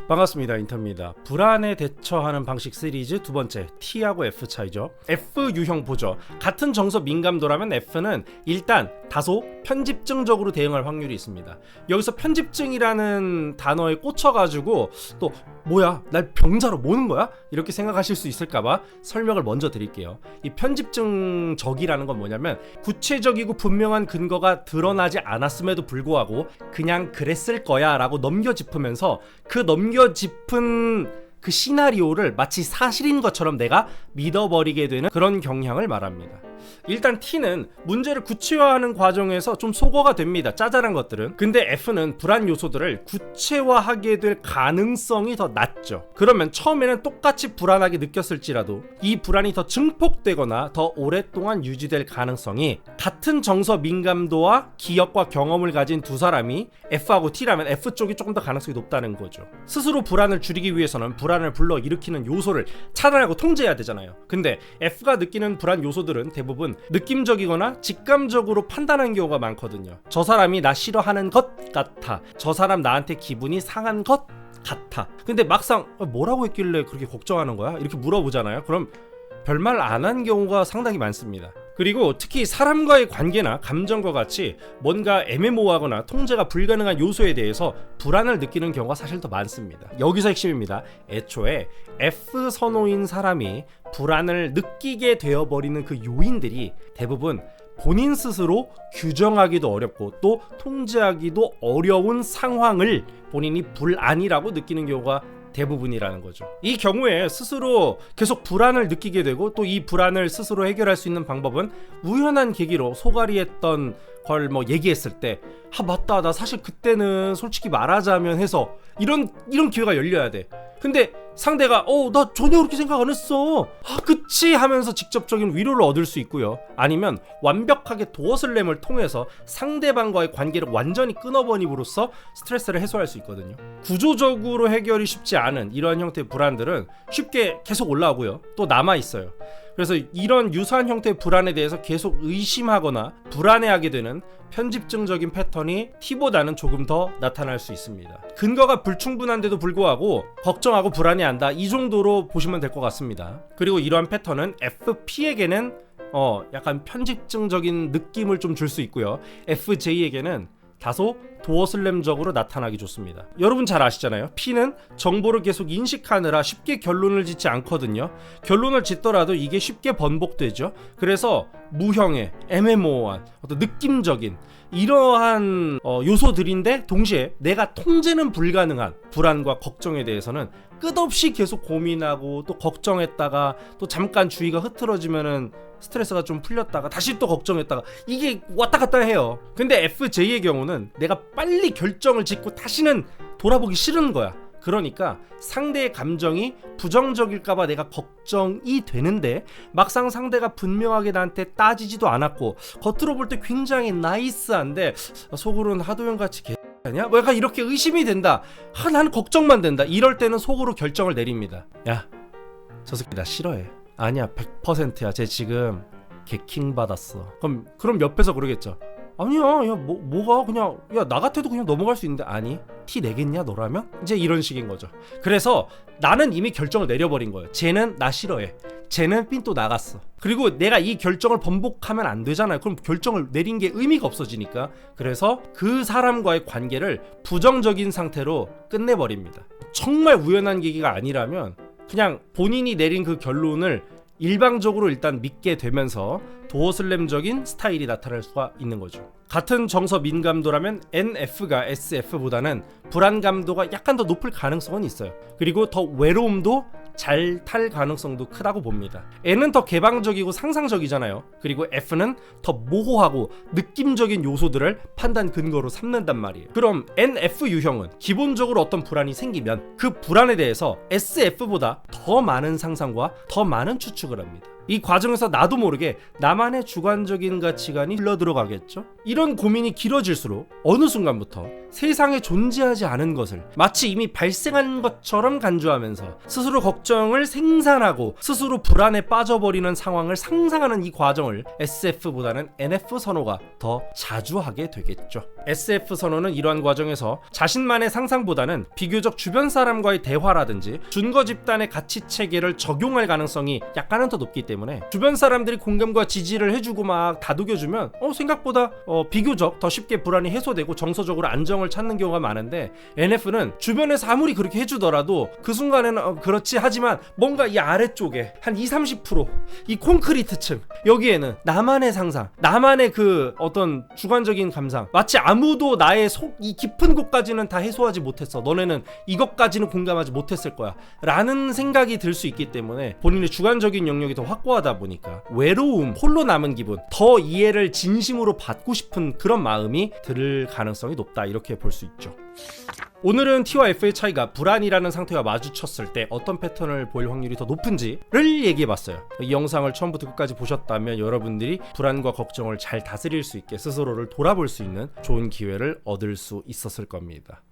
반갑습니다. 인터입니다. 불안에 대처하는 방식 시리즈 두 번째, T하고 F 차이죠. F 유형 보죠. 같은 정서 민감도라면 F는 일단 다소 편집증적으로 대응할 확률이 있습니다. 여기서 편집증이라는 단어에 꽂혀가지고 또 뭐야, 날 병자로 모는 거야? 이렇게 생각하실 수 있을까봐 설명을 먼저 드릴게요. 이 편집증적이라는 건 뭐냐면 구체적이고 분명한 근거가 드러나지 않았음에도 불구하고 그냥 그랬을 거야 라고 넘겨짚으면서 그 넘겨짚은 그 시나리오를 마치 사실인 것처럼 내가 믿어버리게 되는 그런 경향을 말합니다. 일단 T는 문제를 구체화하는 과정에서 좀 소거가 됩니다. 짜잘한 것들은. 근데 F는 불안 요소들을 구체화하게 될 가능성이 더 낮죠. 그러면 처음에는 똑같이 불안하게 느꼈을지라도 이 불안이 더 증폭되거나 더 오랫동안 유지될 가능성이 같은 정서 민감도와 기억과 경험을 가진 두 사람이 F하고 T라면 F 쪽이 조금 더 가능성이 높다는 거죠. 스스로 불안을 줄이기 위해서는 불안을 불러일으키는 요소를 차단하고 통제해야 되잖아요. 근데 F가 느끼는 불안 요소들은 대부분 느낌적이거나 직감적으로 판단하는 경우가 많거든요. 저 사람이 나 싫어하는 것 같아. 저 사람 나한테 기분이 상한 것 같아. 근데 막상 뭐라고 했길래 그렇게 걱정하는 거야? 이렇게 물어보잖아요. 그럼 별말 안 한 경우가 상당히 많습니다. 그리고 특히 사람과의 관계나 감정과 같이 뭔가 애매모호하거나 통제가 불가능한 요소에 대해서 불안을 느끼는 경우가 사실 더 많습니다. 여기서 핵심입니다. 애초에 F 선호인 사람이 불안을 느끼게 되어버리는 그 요인들이 대부분 본인 스스로 규정하기도 어렵고 또 통제하기도 어려운 상황을 본인이 불안이라고 느끼는 경우가 대부분이라는 거죠. 이 경우에 스스로 계속 불안을 느끼게 되고 또 이 불안을 스스로 해결할 수 있는 방법은 우연한 계기로 소갈이했던 걸 뭐 얘기했을 때 맞다, 나 사실 그때는 솔직히 말하자면 해서 이런 기회가 열려야 돼. 근데 상대가 나 전혀 그렇게 생각 안 했어, 그치 하면서 직접적인 위로를 얻을 수 있고요. 아니면 완벽하게 도어슬램을 통해서 상대방과의 관계를 완전히 끊어버림으로써 스트레스를 해소할 수 있거든요. 구조적으로 해결이 쉽지 않은 이러한 형태의 불안들은 쉽게 계속 올라오고요, 또 남아있어요. 그래서 이런 유사한 형태의 불안에 대해서 계속 의심하거나 불안해하게 되는 편집증적인 패턴이 T보다는 조금 더 나타날 수 있습니다. 근거가 불충분한데도 불구하고 걱정하고 불안해한다, 이 정도로 보시면 될 것 같습니다. 그리고 이러한 패턴은 FP에게는 약간 편집증적인 느낌을 좀 줄 수 있고요, FJ에게는 다소 도어슬램적으로 나타나기 좋습니다. 여러분 잘 아시잖아요. P는 정보를 계속 인식하느라 쉽게 결론을 짓지 않거든요. 결론을 짓더라도 이게 쉽게 번복되죠. 그래서 무형의 애매모호한 어떤 느낌적인 이러한 요소들인데 동시에 내가 통제는 불가능한 불안과 걱정에 대해서는 끝없이 계속 고민하고 또 걱정했다가 또 잠깐 주의가 흐트러지면은 스트레스가 좀 풀렸다가 다시 또 걱정했다가 이게 왔다 갔다 해요. 근데 FJ의 경우는 내가 빨리 결정을 짓고 다시는 돌아보기 싫은 거야. 그러니까 상대의 감정이 부정적일까봐 내가 걱정이 되는데 막상 상대가 분명하게 나한테 따지지도 않았고 겉으로 볼 때 굉장히 나이스한데 속으로는 하도영같이 아니야? 뭐 약간 이렇게 의심이 된다. 나는 걱정만 된다. 이럴 때는 속으로 결정을 내립니다. 야, 저 새끼 나 싫어해. 아니야, 100%야. 쟤 지금 개킹 받았어. 그럼 옆에서 그러겠죠. 아니야, 야 뭐가 그냥 나 같아도 그냥 넘어갈 수 있는데. 아니, 티 내겠냐 너라면? 이제 이런 식인 거죠. 그래서 나는 이미 결정을 내려버린 거예요. 쟤는 나 싫어해. 쟤는 삔또 나갔어. 그리고 내가 이 결정을 번복하면 안 되잖아요. 그럼 결정을 내린 게 의미가 없어지니까. 그래서 그 사람과의 관계를 부정적인 상태로 끝내버립니다. 정말 우연한 계기가 아니라면 그냥 본인이 내린 그 결론을 일방적으로 일단 믿게 되면서 도어슬램적인 스타일이 나타날 수가 있는 거죠. 같은 정서 민감도라면 NF가 SF보다는 불안감도가 약간 더 높을 가능성은 있어요. 그리고 더 외로움도 잘 탈 가능성도 크다고 봅니다. N은 더 개방적이고 상상적이잖아요. 그리고 F는 더 모호하고 느낌적인 요소들을 판단 근거로 삼는단 말이에요. 그럼 NF 유형은 기본적으로 어떤 불안이 생기면 그 불안에 대해서 SF보다 더 많은 상상과 더 많은 추측을 합니다. 이 과정에서 나도 모르게 나만의 주관적인 가치관이 흘러들어가겠죠. 이런 고민이 길어질수록 어느 순간부터 세상에 존재하지 않은 것을 마치 이미 발생한 것처럼 간주하면서 스스로 걱정을 생산하고 스스로 불안에 빠져버리는 상황을 상상하는 이 과정을 SF보다는 NF 선호가 더 자주 하게 되겠죠. SF 선호는 이러한 과정에서 자신만의 상상보다는 비교적 주변 사람과의 대화라든지 준거 집단의 가치 체계를 적용할 가능성이 약간은 더 높기 때문에 주변 사람들이 공감과 지지를 해주고 막 다독여주면 생각보다 비교적 더 쉽게 불안이 해소되고 정서적으로 안정을 찾는 경우가 많은데, NF는 주변에서 아무리 그렇게 해주더라도 그 순간에는 그렇지 하지만 뭔가 이 아래쪽에 한 20-30%이 콘크리트층, 여기에는 나만의 상상, 나만의 그 어떤 주관적인 감상, 마치 아무도 나의 속 이 깊은 곳까지는 다 해소하지 못했어, 너네는 이것까지는 공감하지 못했을 거야 라는 생각이 들 수 있기 때문에 본인의 주관적인 영역이 더 확고하다 보니까 외로움, 홀로 남은 기분, 더 이해를 진심으로 받고 싶은 그런 마음이 들 가능성이 높다, 이렇게 볼 수 있죠. 오늘은 T와 F의 차이가 불안이라는 상태와 마주쳤을 때 어떤 패턴을 보일 확률이 더 높은지를 얘기해봤어요. 이 영상을 처음부터 끝까지 보셨다면 여러분들이 불안과 걱정을 잘 다스릴 수 있게 스스로를 돌아볼 수 있는 좋은 기회를 얻을 수 있었을 겁니다.